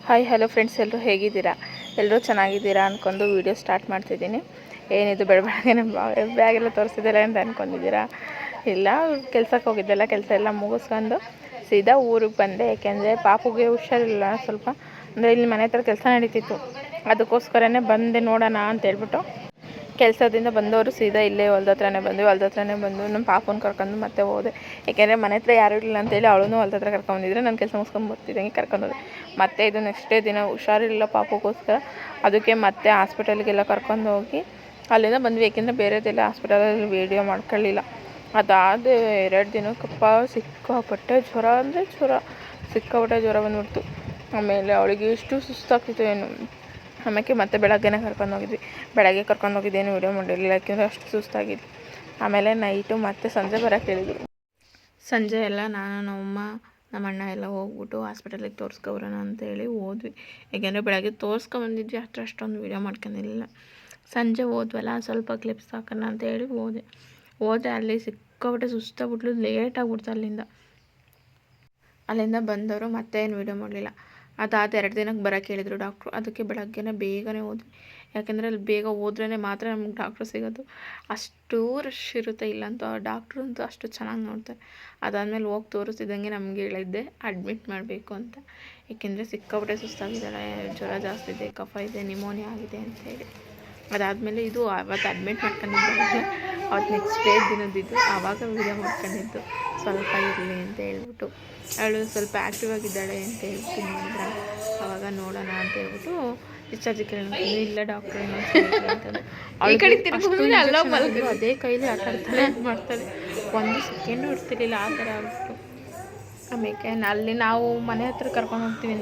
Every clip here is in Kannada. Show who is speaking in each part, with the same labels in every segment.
Speaker 1: ಹಾಯ್ ಹಲೋ ಫ್ರೆಂಡ್ಸ್, ಎಲ್ಲರೂ ಹೇಗಿದ್ದೀರಾ? ಎಲ್ಲರೂ ಚೆನ್ನಾಗಿದ್ದೀರಾ ಅಂದ್ಕೊಂಡು ವೀಡಿಯೋ ಸ್ಟಾರ್ಟ್ ಮಾಡ್ತಿದ್ದೀನಿ. ಏನಿದು ಬೆಳಗ್ಗೆ ಬ್ಯಾಗೆಲ್ಲ ತೋರಿಸಿದ್ದಾರೆ ಅಂತ ಅಂದ್ಕೊಂಡಿದ್ದೀರಾ? ಇಲ್ಲ, ಕೆಲ್ಸಕ್ಕೆ ಹೋಗಿದ್ದೆಲ್ಲ, ಕೆಲಸ ಎಲ್ಲ ಮುಗಿಸ್ಕೊಂಡು ಸೀದಾ ಊರಿಗೆ ಬಂದೆ. ಏಕೆಂದರೆ ಪಾಪುಗೆ ಹುಷಾರಿಲ್ಲ ಸ್ವಲ್ಪ, ಅಂದರೆ ಇಲ್ಲಿ ಮನೆ ಹತ್ರ ಕೆಲಸ ನಡೀತಿತ್ತು, ಅದಕ್ಕೋಸ್ಕರನೇ ಬಂದೆ ನೋಡೋಣ ಅಂತೇಳ್ಬಿಟ್ಟು. ಕೆಲಸದಿಂದ ಬಂದವರು ಸೀದಾ ಇಲ್ಲೇ ಹೊಲ್ದ ಹತ್ರನೇ ಬಂದು ನಮ್ಮ ಪಾಪನ ಕರ್ಕೊಂಡು ಮತ್ತೆ ಹೋದೆ. ಏಕೆಂದರೆ ಮನೆ ಹತ್ರ ಯಾರೂ ಇರಲಿಲ್ಲ ಅಂತೇಳಿ ಅವಳೂ ಹೊಲ್ದ ಹತ್ರ ಕರ್ಕೊಂಬಂದಿದ್ರೆ ನಾನು ಕೆಲಸ ಮುಗಿಸ್ಕೊಂಡು ಬರ್ತಿದ್ದಂಗೆ ಕರ್ಕೊಂಡೋದೆ. ಮತ್ತು ಇದು ನೆಕ್ಸ್ಟ್ ಡೇ ದಿನ ಹುಷಾರಿಲ್ಲ ಪಾಪಗೋಸ್ಕರ, ಅದಕ್ಕೆ ಮತ್ತೆ ಹಾಸ್ಪಿಟಲ್ಗೆಲ್ಲ ಕರ್ಕೊಂಡೋಗಿ ಅಲ್ಲಿಂದ ಬಂದ್ವಿ. ಏಕೆಂದರೆ ಬೇರೆದೆಲ್ಲ ಹಾಸ್ಪಿಟಲಲ್ಲಿ ವೀಡಿಯೋ ಮಾಡ್ಕೊಳ್ಳಿಲ್ಲ. ಅದಾದ 2 ದಿನಕ್ಕಪ್ಪ ಸಿಕ್ಕಾಪಟ್ಟೆ ಜ್ವರ, ಅಂದರೆ ಸಿಕ್ಕಾಪಟ್ಟೆ ಜ್ವರ ಬಂದ್ಬಿಡ್ತು. ಆಮೇಲೆ ಅವಳಿಗೆ ಎಷ್ಟು ಸುಸ್ತಾಗ್ತಿತ್ತು ಏನು. ಆಮೇಲೆ ಮತ್ತೆ ಬೆಳಗ್ಗೆನೇ ಕರ್ಕೊಂಡೋಗಿದ್ವಿ. ಬೆಳಗ್ಗೆ ಕರ್ಕೊಂಡೋಗಿದ್ದೇನು ವೀಡಿಯೋ ಮಾಡಿರಲಿಲ್ಲ, ಯಾಕೆಂದರೆ ಅಷ್ಟು ಸುಸ್ತಾಗಿತ್ತು. ಆಮೇಲೆ ನೈಟು ಮತ್ತೆ ಸಂಜೆ ಬರೋಕ್ಕೆ ಹೇಳಿದ್ರು. ಸಂಜೆ ಎಲ್ಲ ನಾನು, ನಮ್ಮಮ್ಮ, ನಮ್ಮ ಅಣ್ಣ ಎಲ್ಲ ಹೋಗ್ಬಿಟ್ಟು ಹಾಸ್ಪಿಟಲಿಗೆ ತೋರಿಸ್ಕೊಬರೋಣ ಅಂತೇಳಿ ಹೋದ್ವಿ. ಏಕೆಂದರೆ ಬೆಳಗ್ಗೆ ತೋರಿಸ್ಕೊಂಬಂದಿದ್ವಿ, ಅಷ್ಟೊಂದು ವೀಡಿಯೋ ಮಾಡ್ಕೊಂಡಿರಲಿಲ್ಲ. ಸಂಜೆ ಹೋದ್ವಲ್ಲ, ಸ್ವಲ್ಪ ಕ್ಲಿಪ್ಸ್ ಹಾಕೋಣ ಅಂತೇಳಿ ಹೋದೆ. ಅಲ್ಲಿ ಸಿಕ್ಕಾಬಿಟ್ಟೆ ಸುಸ್ತಾಗ್ಬಿಟ್ಲು, ಲೇಟಾಗ್ಬಿಡ್ತು. ಅಲ್ಲಿಂದ ಬಂದವರು ಮತ್ತೆ ಏನು ವೀಡಿಯೋ ಮಾಡಲಿಲ್ಲ. ಅದಾದ 2 ದಿನಕ್ಕೆ ಬರೋಕ್ಕೆ ಹೇಳಿದರು ಡಾಕ್ಟ್ರು. ಅದಕ್ಕೆ ಬೆಳಗ್ಗೆನೇ ಬೇಗನೆ ಹೋದ್ವಿ. ಯಾಕೆಂದರೆ ಅಲ್ಲಿ ಬೇಗ ಹೋದ್ರೇ ಮಾತ್ರ ನಮ್ಗೆ ಡಾಕ್ಟ್ರು ಸಿಗೋದು. ಅಷ್ಟು ರಶ್ ಇರುತ್ತೆ ಇಲ್ಲಂತೂ. ಡಾಕ್ಟ್ರು ಅಂತೂ ಅಷ್ಟು ಚೆನ್ನಾಗಿ ನೋಡ್ತಾರೆ. ಅದಾದಮೇಲೆ ಹೋಗಿ ತೋರಿಸ್ತಿದ್ದಂಗೆ ನಮಗೆ ಹೇಳಿದ್ದೆ ಅಡ್ಮಿಟ್ ಮಾಡಬೇಕು ಅಂತ. ಏಕೆಂದರೆ ಸಿಕ್ಕಾಬಿಟ್ಟೆ ಸುಸ್ತಾಗಿದ್ದಾಳೆ, ಜ್ವರ ಜಾಸ್ತಿ ಇದೆ, ಕಫ ಇದೆ, ನಿಮೋನಿಯಾ ಆಗಿದೆ ಅಂತೇಳಿ. ಅದಾದಮೇಲೆ ಇದು ಅವತ್ತು ಅಡ್ಮಿಟ್ ಮಾಡ್ಕೊಂಡಿದ್ದೆ, ಅವತ್ತು ನೆಕ್ಸ್ಟ್ ಡೇ ದಿನದಿದ್ದು, ಆವಾಗ ವೀಡಿಯೋ ಮಾಡ್ಕೊಂಡಿದ್ದು ಸ್ವಲ್ಪ ಇರಲಿ ಅಂತ ಹೇಳ್ಬಿಟ್ಟು. ಅವಳು ಸ್ವಲ್ಪ ಆ್ಯಕ್ಟಿವ್ ಆಗಿದ್ದಾಳೆ ಅಂತ ಹೇಳ್ಬಿಟ್ಟು ಮಾಡಿದ್ರೆ ಆವಾಗ ನೋಡೋಣ ಅಂತ ಹೇಳ್ಬಿಟ್ಟು ಡಿಸ್ಚಾರ್ಜಿಗೆ ಇಲ್ಲ ಡಾಕ್ಟ್ರ್ ಅಂತಂದರೆ ಅದೇ ಕೈಲಿ ಆಟಾಡ್ತಾಳೆ ಮಾಡ್ತಾಳೆ. 1 ಸೆಕೆಂಡು ಇರ್ತಿರ್ಲಿಲ್ಲ, ಆ ಥರ ಆಗ್ಬಿಟ್ಟು. ಆಮೇಲೆ ಅಲ್ಲಿ ನಾವು ಮನೆ ಹತ್ರ ಕರ್ಕೊಂಡು ಹೋಗ್ತೀವಿ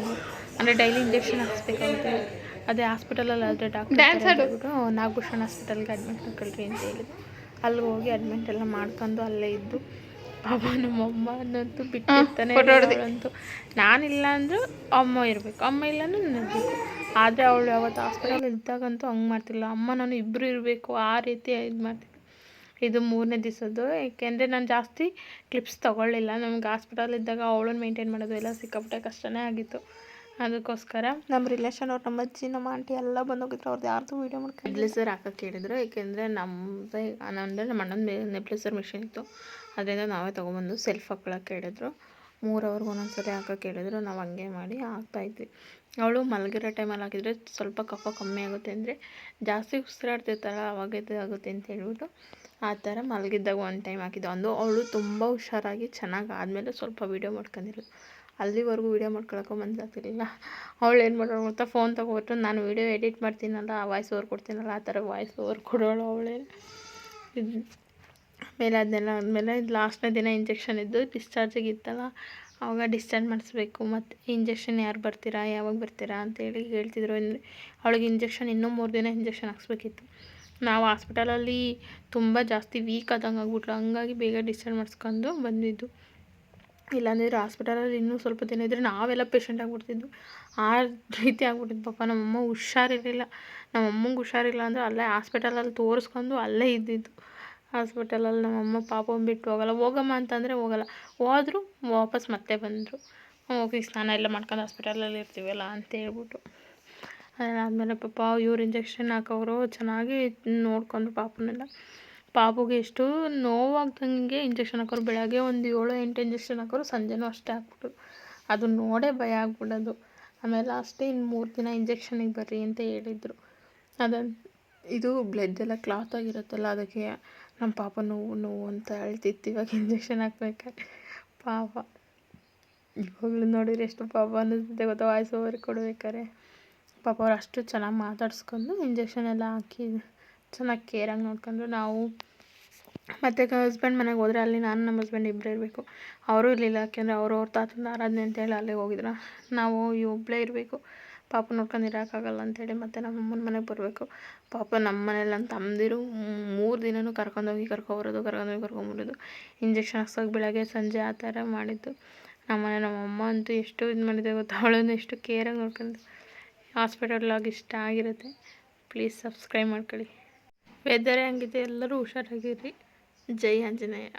Speaker 1: ಅಂದರೆ ಡೈಲಿ ಇಂಜೆಕ್ಷನ್ ಹಾಕ್ಸ್ಬೇಕಾಗುತ್ತೆ. ಅದೇ ಹಾಸ್ಪಿಟಲಲ್ಲಿ ಆದರೆ ಡಾಕ್ಟರ್ ನಾಗಭೂಷಣ ಹಾಸ್ಪಿಟಲ್ಗೆ ಅಡ್ಮಿಟ್ ಮಾಡ್ಕೊಳ್ರಿ ಅಂತ ಹೇಳಿದ್ರು. ಅಲ್ಲಿಗೆ ಹೋಗಿ ಅಡ್ಮಿಟ್ ಎಲ್ಲ ಮಾಡ್ಕೊಂಡು ಅಲ್ಲೇ ಇದ್ದು. ಪಾಪ ನಮ್ಮಮ್ಮನಂತೂ ಬಿಟ್ಟಿರ್ತಾನೆ ಅಂತೂ. ನಾನಿಲ್ಲ ಅಂದರೂ ಅಮ್ಮ ಇರಬೇಕು, ಅಮ್ಮ ಇಲ್ಲ ಅಂದ್ರೆ ನನಗಿರಬೇಕು. ಆದರೆ ಅವಳು ಅವತ್ತು ಹಾಸ್ಪಿಟಲ್ ಇದ್ದಾಗಂತೂ ಹಂಗೆ ಮಾಡ್ತಿಲ್ಲ. ಅಮ್ಮ ನಾನು ಇಬ್ಬರು ಇರಬೇಕು, ಆ ರೀತಿ ಇದು ಮಾಡ್ತಿದ್ದೆ. ಇದು 3ನೇ ದಿವಸದ್ದು. ಏಕೆಂದರೆ ನಾನು ಜಾಸ್ತಿ ಕ್ಲಿಪ್ಸ್ ತೊಗೊಳ್ಳಿಲ್ಲ. ನಮ್ಗೆ ಹಾಸ್ಪಿಟಲ್ ಇದ್ದಾಗ ಅವಳನ್ನು ಮೇಂಟೈನ್ ಮಾಡೋದು ಎಲ್ಲ ಸಿಕ್ಕಾಪಟ್ಟೆ ಕಷ್ಟನೇ ಆಗಿತ್ತು. ಅದಕ್ಕೋಸ್ಕರ ನಮ್ಮ ರಿಲೇಷನ್ ಅವ್ರು, ನಮ್ಮ ಅಜ್ಜಿ, ನಮ್ಮ ಆಂಟಿ ಎಲ್ಲ ಬಂದೋಗಿದ್ರು. ಅವ್ರದ್ದು ಯಾರ್ದು ವೀಡಿಯೋ ಮಾಡ್ಕೊಂಡು ನೆಬ್ಲೈಸರ್ ಹಾಕೋಕ್ಕೆ ಹೇಳಿದ್ರು. ಏಕೆಂದರೆ ನಮ್ಮ ಅಣ್ಣನ ನೆಬ್ಲೈಸರ್ ಮಿಷಿನ್ ಇತ್ತು, ಅದರಿಂದ ನಾವೇ ತೊಗೊಬಂದು ಸೆಲ್ಫ್ ಹಾಕ್ಕೊಳಕ್ಕೆ ಹೇಳಿದ್ರು. 3 ಅವರ್ಗೆ ಒಂದೊಂದ್ಸರಿ ಹಾಕೋಕ್ಕೆ ಹೇಳಿದ್ರು. ನಾವು ಹಂಗೆ ಮಾಡಿ ಹಾಕ್ತಾಯಿದ್ವಿ. ಅವಳು ಮಲಗಿರೋ ಟೈಮಲ್ಲಿ ಹಾಕಿದರೆ ಸ್ವಲ್ಪ ಕಫ ಕಮ್ಮಿ ಆಗುತ್ತೆ, ಅಂದರೆ ಜಾಸ್ತಿ ಉಸಿರಾಡ್ತಿರ್ತಾಳೆ ಅವಾಗ ಇದಾಗುತ್ತೆ ಅಂತ ಹೇಳ್ಬಿಟ್ಟು ಆ ಥರ ಮಲಗಿದ್ದಾಗ ಒಂದು ಟೈಮ್ ಹಾಕಿದ್ದು. ಅವಳು ತುಂಬ ಹುಷಾರಾಗಿ ಚೆನ್ನಾಗಿ ಆದಮೇಲೆ ಸ್ವಲ್ಪ ವೀಡಿಯೋ ಮಾಡ್ಕೊಂಡಿರೋದು. ಅಲ್ಲಿವರೆಗೂ ವೀಡಿಯೋ ಮಾಡ್ಕೊಳಕ್ಕೂ ಮನಸ್ಸಾಗ್ತಿರ್ಲಿಲ್ಲ. ಅವಳು ಏನು ಮಾಡೋಳು ಗೊತ್ತಾ, ಫೋನ್ ತೊಗೊಬಿಟ್ಟು ನಾನು ವೀಡಿಯೋ ಎಡಿಟ್ ಮಾಡ್ತೀನಲ್ಲ, ವಾಯ್ಸ್ ಓವರ್ ಕೊಡ್ತೀನಲ್ಲ, ಆ ಥರ ವಾಯ್ಸ್ ಓವರ್ ಕೊಡೋಳು ಅವಳೇ. ಆಮೇಲೆ ಅದನ್ನೆಲ್ಲ ಆದಮೇಲೆ ಲಾಸ್ಟ್ನೇ ದಿನ ಇಂಜೆಕ್ಷನ್ ಇದ್ದು ಡಿಸ್ಚಾರ್ಜಿಗೆ ಇತ್ತಲ್ಲ, ಆವಾಗ ಡಿಸ್ಚಾರ್ಜ್ ಮಾಡಿಸ್ಬೇಕು. ಮತ್ತು ಇಂಜೆಕ್ಷನ್ ಯಾರು ಬರ್ತೀರಾ, ಯಾವಾಗ ಬರ್ತೀರಾ ಅಂತೇಳಿ ಹೇಳ್ತಿದ್ರು. ಅಂದರೆ ಅವಳಿಗೆ ಇಂಜೆಕ್ಷನ್ ಇನ್ನೂ 3 ದಿನ ಇಂಜೆಕ್ಷನ್ ಹಾಕ್ಸ್ಬೇಕಿತ್ತು. ನಾವು ಹಾಸ್ಪಿಟಲಲ್ಲಿ ತುಂಬ ಜಾಸ್ತಿ ವೀಕ್ ಆದಂಗೆ ಆಗ್ಬಿಟ್ಲು, ಹಂಗಾಗಿ ಬೇಗ ಡಿಸ್ಚಾರ್ಜ್ ಮಾಡಿಸ್ಕೊಂಡು ಬಂದಿದ್ದು. ಇಲ್ಲಾಂದಿದ್ರೆ ಹಾಸ್ಪಿಟಲಲ್ಲಿ ಇನ್ನೂ ಸ್ವಲ್ಪ ದಿನ ಇದ್ದರೆ ನಾವೆಲ್ಲ ಪೇಷಂಟ್ ಆಗಿಬಿಡ್ತಿದ್ವು. ಆ ರೀತಿ ಆಗ್ಬಿಟ್ಟಿದ್ದು. ಪಾಪ ನಮ್ಮಮ್ಮ ಹುಷಾರಿರಲಿಲ್ಲ. ನಮ್ಮಮ್ಮಂಗೆ ಹುಷಾರಿಲ್ಲ ಅಂದರೆ ಅಲ್ಲೇ ಹಾಸ್ಪಿಟಲಲ್ಲಿ ತೋರಿಸ್ಕೊಂಡು ಅಲ್ಲೇ ಇದ್ದಿದ್ದು. ಹಾಸ್ಪಿಟಲಲ್ಲಿ ನಮ್ಮಮ್ಮ ಪಾಪನ ಬಿಟ್ಟು ಹೋಗಮ್ಮ ಅಂತಂದರೆ ಹೋಗಲ್ಲ. ಹೋದ್ರು ವಾಪಸ್ ಮತ್ತೆ ಬಂದರು. ಹೋಗಿ ಸ್ನಾನ ಎಲ್ಲ ಮಾಡ್ಕೊಂಡು ಹಾಸ್ಪಿಟಲಲ್ಲಿ ಇರ್ತೀವಲ್ಲ ಅಂತ ಹೇಳ್ಬಿಟ್ಟು. ಅದಾದಮೇಲೆ ಪಾಪ ಇವ್ರು ಇಂಜೆಕ್ಷನ್ ಹಾಕೋರು ಚೆನ್ನಾಗಿ ನೋಡ್ಕೊಂಡ್ರು ಪಾಪನೆಲ್ಲ. ಪಾಪುಗೆ ಎಷ್ಟು ನೋವಾಗ್ದಂಗೆ ಇಂಜೆಕ್ಷನ್ ಹಾಕೋರು. ಬೆಳಗ್ಗೆ ಒಂದು 7-8 ಇಂಜೆಕ್ಷನ್ ಹಾಕೋರು, ಸಂಜೆನೂ ಅಷ್ಟೇ ಹಾಕ್ಬಿಟ್ರು. ಅದು ನೋಡೇ ಭಯ ಆಗ್ಬಿಡೋದು. ಆಮೇಲೆ ಅಷ್ಟೇ ಇನ್ನು 3 ದಿನ ಇಂಜೆಕ್ಷನಿಗೆ ಬರ್ರಿ ಅಂತ ಹೇಳಿದರು. ಇದು ಬ್ಲಡ್ ಎಲ್ಲ ಕ್ಲಾತ್ ಆಗಿರುತ್ತಲ್ಲ, ಅದಕ್ಕೆ ನಮ್ಮ ಪಾಪ ನೋವು ಅಂತ ಹೇಳ್ತಿತ್ತು. ಇವಾಗ ಇಂಜೆಕ್ಷನ್ ಹಾಕ್ಬೇಕಾದ್ರೆ ಪಾಪ ಇವಾಗಲೂ ನೋಡಿದ್ರೆ ಎಷ್ಟು ಪಾಪ ಅನ್ನಿಸುತ್ತೆ ಗೊತ್ತಾ, ವಾಯ್ಸ್ ಓವರ್ ಕೊಡ್ಬೇಕಾರೆ. ಪಾಪ ಅವ್ರು ಅಷ್ಟು ಚೆನ್ನಾಗಿ ಮಾತಾಡಿಸ್ಕೊಂಡು ಇಂಜೆಕ್ಷನ್ ಎಲ್ಲ ಹಾಕಿ ಚೆನ್ನಾಗಿ ಕೇರಾಗಿ ನೋಡ್ಕೊಂಡ್ರು. ನಾವು ಮತ್ತು ಹಸ್ಬೆಂಡ್ ಮನೆಗೆ ಹೋದರೆ ಅಲ್ಲಿ ನಾನು ನಮ್ಮ ಹಸ್ಬೆಂಡ್ ಇಬ್ಬರೇ ಇರಬೇಕು. ಅವರೂ ಇರಲಿಲ್ಲ, ಯಾಕೆಂದರೆ ಅವ್ರ ತಾತನ ಆರಾಧನೆ ಅಂತೇಳಿ ಅಲ್ಲಿಗೆ ಹೋಗಿದ್ರು. ನಾವು ಒಬ್ಬಳೇ ಇರಬೇಕು, ಪಾಪ ನೋಡ್ಕೊಂಡು ಇರೋಕ್ಕಾಗಲ್ಲ ಅಂತೇಳಿ ಮತ್ತೆ ನಮ್ಮ ಅಮ್ಮನ ಮನೆಗೆ ಬರಬೇಕು. ಪಾಪ ನಮ್ಮ ಮನೇಲಿ ನಮ್ಮ ತಮ್ಮದಿರು 3 ದಿನವೂ ಕರ್ಕೊಂಡೋಗಿ ಕರ್ಕೊಂಬರೋದು. ಇಂಜೆಕ್ಷನ್ ಹಾಕ್ಸೋಕೆ ಬೆಳಗ್ಗೆ ಸಂಜೆ ಆ ಥರ ಮಾಡಿದ್ದು. ನಮ್ಮ ಅಮ್ಮ ಅಂತೂ ಎಷ್ಟು ಇದು ಮಾಡಿದೆ ಗೊತ್ತಾ, ಅವಳನ್ನು ಎಷ್ಟು ಕೇರಾಗಿ ನೋಡ್ಕೊಂಡು. ಹಾಸ್ಪಿಟಲ್ಲಾಗಿ ಇಷ್ಟ ಆಗಿರುತ್ತೆ. ಪ್ಲೀಸ್ ಸಬ್ಸ್ಕ್ರೈಬ್ ಮಾಡ್ಕೊಳ್ಳಿ. ವೆದರೇ ಹಂಗಿದೆ, ಎಲ್ಲರೂ ಹುಷಾರಾಗಿರ್ರಿ. ಜೈ ಆಂಜನೇಯ.